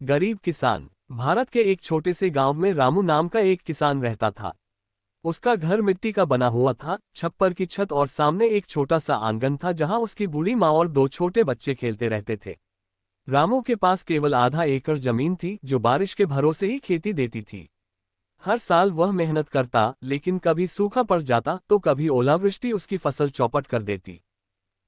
गरीब किसान। भारत के एक छोटे से गांव में रामू नाम का एक किसान रहता था। उसका घर मिट्टी का बना हुआ था, छप्पर की छत और सामने एक छोटा सा आंगन था जहां उसकी बूढ़ी माँ और दो छोटे बच्चे खेलते रहते थे। रामू के पास केवल आधा एकड़ जमीन थी जो बारिश के भरोसे ही खेती देती थी। हर साल वह मेहनत करता, लेकिन कभी सूखा पड़ जाता तो कभी ओलावृष्टि उसकी फसल चौपट कर देती।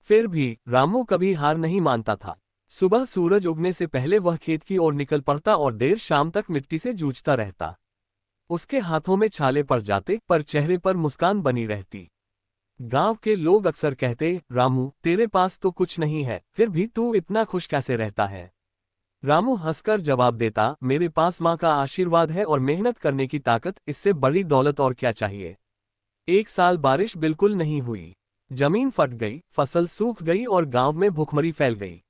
फिर भी रामू कभी हार नहीं मानता था। सुबह सूरज उगने से पहले वह खेत की ओर निकल पड़ता और देर शाम तक मिट्टी से जूझता रहता। उसके हाथों में छाले पड़ जाते पर चेहरे पर मुस्कान बनी रहती। गांव के लोग अक्सर कहते, रामू तेरे पास तो कुछ नहीं है, फिर भी तू इतना खुश कैसे रहता है। रामू हंसकर जवाब देता, मेरे पास माँ का आशीर्वाद है और मेहनत करने की ताकत, इससे बड़ी दौलत और क्या चाहिए। एक साल बारिश बिल्कुल नहीं हुई। जमीन फट गई, फसल सूख गई और गांव में भूखमरी फैल गई।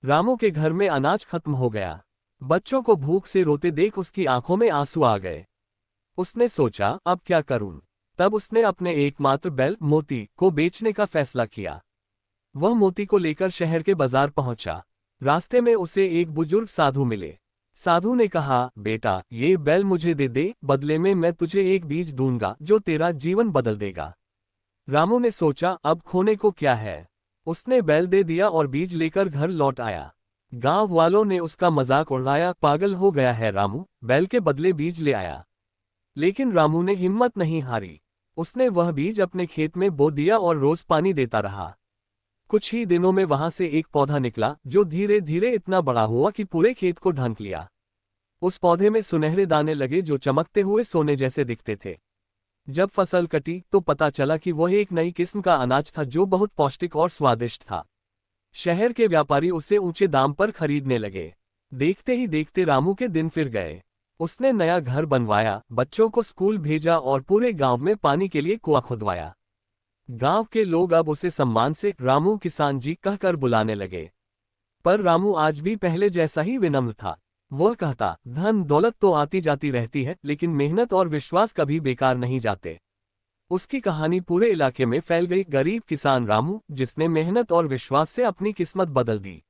रामू के घर में अनाज खत्म हो गया। बच्चों को भूख से रोते देख उसकी आंखों में आंसू आ गए। उसने सोचा, अब क्या करूं। तब उसने अपने एकमात्र बैल मोती को बेचने का फैसला किया। वह मोती को लेकर शहर के बाजार पहुंचा। रास्ते में उसे एक बुजुर्ग साधु मिले। साधु ने कहा, बेटा ये बैल मुझे दे दे, बदले में मैं तुझे एक बीज दूंगा जो तेरा जीवन बदल देगा। रामू ने सोचा, अब खोने को क्या है। उसने बैल दे दिया और बीज लेकर घर लौट आया। गांव वालों ने उसका मजाक उड़ाया, पागल हो गया है रामू, बैल के बदले बीज ले आया। लेकिन रामू ने हिम्मत नहीं हारी। उसने वह बीज अपने खेत में बो दिया और रोज पानी देता रहा। कुछ ही दिनों में वहां से एक पौधा निकला जो धीरे धीरे इतना बड़ा हुआ कि पूरे खेत को ढंक लिया। उस पौधे में सुनहरे दाने लगे जो चमकते हुए सोने जैसे दिखते थे। जब फसल कटी तो पता चला कि वह एक नई किस्म का अनाज था जो बहुत पौष्टिक और स्वादिष्ट था। शहर के व्यापारी उसे ऊंचे दाम पर खरीदने लगे। देखते ही देखते रामू के दिन फिर गए। उसने नया घर बनवाया, बच्चों को स्कूल भेजा और पूरे गांव में पानी के लिए कुआं खुदवाया। गांव के लोग अब उसे सम्मान से रामू किसान जी कहकर बुलाने लगे। पर रामू आज भी पहले जैसा ही विनम्र था। वह कहता, धन दौलत तो आती जाती रहती है, लेकिन मेहनत और विश्वास कभी बेकार नहीं जाते। उसकी कहानी पूरे इलाके में फैल गई, गरीब किसान रामू जिसने मेहनत और विश्वास से अपनी किस्मत बदल दी।